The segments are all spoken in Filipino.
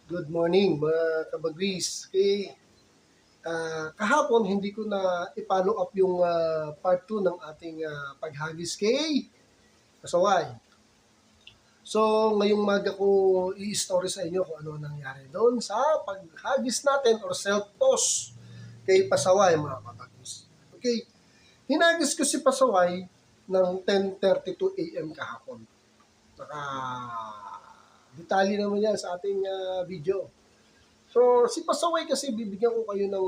Good morning mga kabagwis. Okay, kahapon hindi ko na i-follow up yung part 2 ng ating paghagis kay Pasaway. So ngayong maga ko i-story sa inyo kung ano nangyari doon sa paghagis natin or self-toss kay Pasaway mga kabagwis. Okay, hinagis ko si Pasaway ng 10:32 a.m. kahapon. Detalye naman yan sa ating video. So, si Pasaway kasi bibigyan ko kayo ng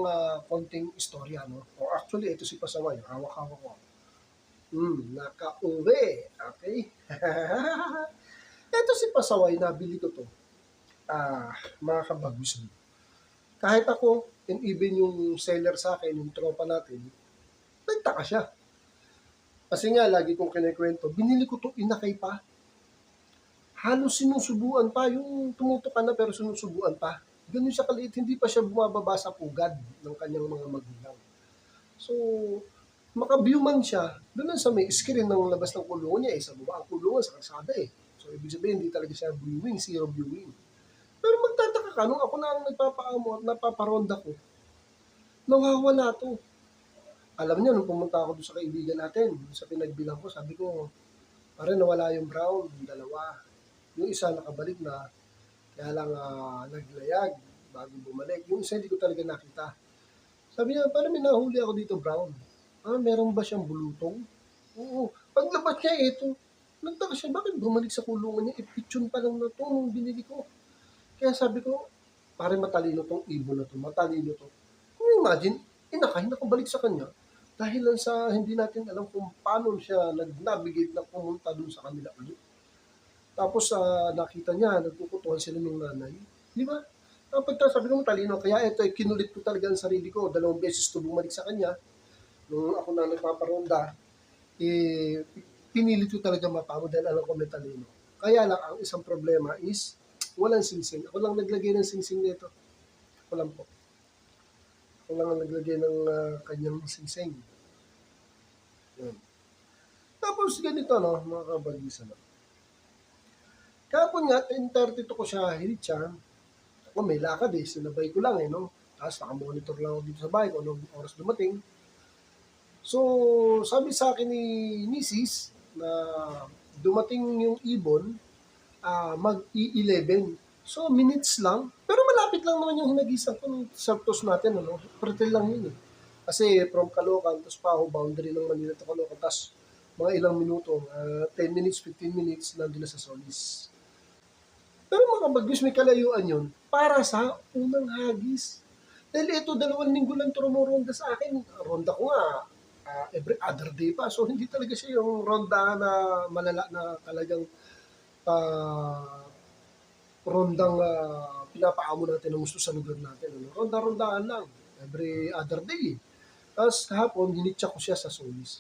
konting istorya, no? O actually, ito si Pasaway. Hawak-hawak ko. Nakauwi. Okay? Ito si Pasaway, nabili ko to. Mga kabagwis. Kahit ako, and even yung seller sa akin, yung tropa natin, nagtaka siya. Kasi nga, lagi kong kinikwento, binili ko to inakay pa. Halos sinusubuan pa, yung tumutok ka na pero sinusubuan pa. Ganun siya kaliit, hindi pa siya bumababa sa pugad ng kanyang mga magulang. So, maka-view man siya, doon sa may screen ng labas ng kulungan niya, sa baba ang kulungan, sa kalsada eh. So, ibig sabihin, hindi talaga siya viewing, zero viewing. Pero magtataka ka, nung ako na ang nagpapaamo at napaparonda ko, nawawala to. Alam niyo, nung pumunta ako doon sa kaibigan natin, sa pinagbilang ko, sabi ko, pare nawala yung brown, yung dalawa. Yung isa nakabalik na, kaya lang naglayag bago bumalik. Yung isa hindi ko talaga nakita. Sabi niya, parang may nahuli ako dito, Brown. Meron ba siyang bulutong? Oo. Paglabas niya, ito. Nagtaka siya, bakit bumalik sa kulungan niya? Ipitsyon pa lang na to nung binili ko. Kaya sabi ko, parang matalino tong ibon na to. Matalino to. Kung imagine, inakay nakabalik sa kanya. Dahil lang sa hindi natin alam kung paano siya nag-navigate na pumunta dun sa kanila ulit. Tapos nakita niya, nagkukutuhan sila ng nanay. Di ba? Sabi ko talino, kaya ito, kinulit ko talaga ang sarili ko. 2 beses to bumalik sa kanya. Nung ako na nagpaparonda, pinilit ko talaga mapamo dahil alam ko may talino. Kaya lang, ang isang problema is, walang singsing. Ako lang naglagay ng singsing nito. Ako lang po. Ako lang ang naglagay ng kanyang singsing. Yun. Tapos ganito, no, mga kabagisa na. Kahapon nga, 10:32 ko siya hinitsa. Ako may lakad eh, sinabay ko lang eh, no? Tapos nakamonitor lang ako dito sa bahay kung anong oras dumating. So, sabi sa akin ni Mrs. na dumating yung ibon, mag-i-11. So, minutes lang. Pero malapit lang naman yung hinagisan ko ng Santos natin, ano? Pretel lang yun eh. Kasi from Caloocan, tapos Paho, boundary ng Manila to Caloocan, tapos mga ilang minuto, 10 minutes, 15 minutes, nandun na sa Solis. Pero mga bagwis, may kalayuan yun para sa unang hagis. Dahil ito, 2 linggo lang ito rumoronda sa akin. Ronda ko nga, every other day pa. So, hindi talaga siya yung ronda na malala na talagang rondang pinapaamo natin ng gusto sa lugar natin. Ano? Ronda-rondaan lang. Every other day. Tapos kahapon, hinitsa ko siya sa Solis.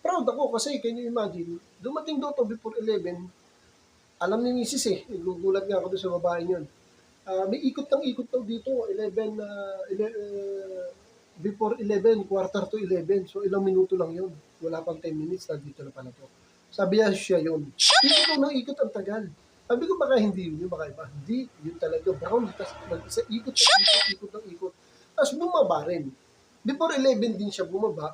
Proud ako kasi, can you imagine, dumating daw to before 11, alam ni Mrs. eh, gugulat nga ako doon sa babae yun. May ikot ng ikot daw dito, 11, before 11, quarter to 11. So ilang minuto lang yun. Wala pang 10 minutes, nandito na pala to. Sabi niya siya yun. Ikot ko ng ikot ang tagal. Sabi ko baka hindi yun, baka iba. Hindi, yun talaga. Brown, sa ikot, ikot ng ikot. Tapos bumaba rin. Before 11 din siya bumaba.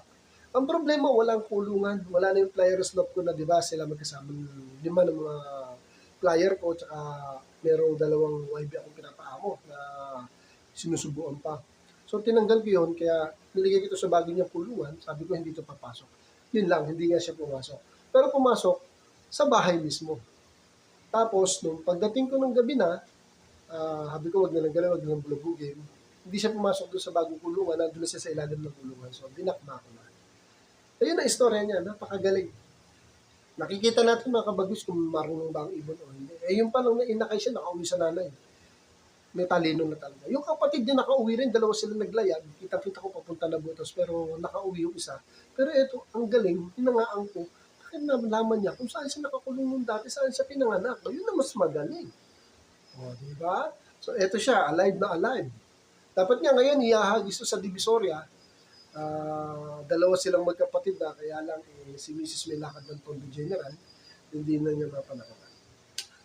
Ang problema, walang kulungan. Wala na yung flyers love ko na, di ba, sila magkasama ng 5 ng mga flyer ko, tsaka merong 2 YB akong pinapaamo na sinusubuan pa. So, tinanggal ko yun, kaya niligay ko ito sa bago niyang kulungan. Sabi ko, hindi ito papasok. Yun lang, hindi nga siya pumasok. Pero pumasok sa bahay mismo. Tapos, nung pagdating ko ng gabi na, sabi ko, wag na lang gano'n, wag na lang bulabugin. Hindi siya pumasok doon sa bagong kulungan, nandun na siya sa ilalim ng kulungan. So, dinakma ko na. Ayun na istorya niya, napakagaling. Nakikita natin mga kabagwis kung marunong ba ang ibon o hindi. Yung pa lang na inakay siya, nakauwi sa nanay. May talino na talaga. Yung kapatid niya nakauwi rin, 2 sila naglayag. Kita-kita ko papunta na Butos, pero nakauwi yung isa. Pero ito, ang galing, pinangaan ko. Bakit nalaman niya kung saan siya nakakulong nung dati, saan siya pinanganak. Yun na mas magaling. O, di ba? So, ito siya, alive na alive. Dapat nga ngayon, ihahagis sa Divisoria. 2 silang magkapatid na, kaya lang si Mrs. may lakad ng Tondo General, hindi na niya mapanakan.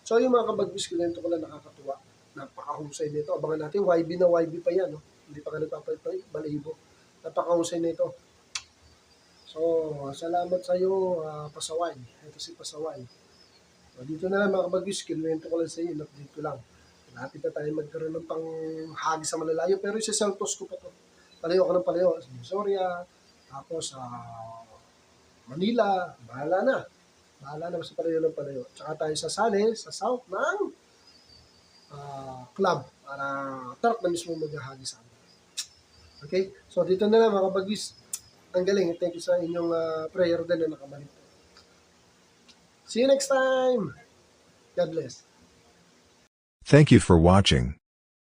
So yung mga kabagwis ko, ganito ko lang nakakatuwa. Napakahusay nito. Abangan natin, YB na YB pa yan. No? Hindi pa ka nagpapalit balahibo. Napakahusay nito. So, salamat sa iyo, Pasaway. Ito si Pasaway. So, dito na lang mga kabagis, kinuwento ko lang sa iyo, update ko lang. Lapit na tayo magkaroon ng panghagi sa malalayo, pero isa-seltos ko pa to. Palayo ka ng palayo. Sa Visoria, tapos sa Manila, bahala na. Bahala na sa palayo ng palayo. Tsaka tayo sasali sa south ng club para truck na mismo maghahagi sa amin. Okay? So, dito na lang mga kabagis. Ang galing. Thank you sa inyong prayer din na nakabalik. See you next time. God bless. Thank you for watching.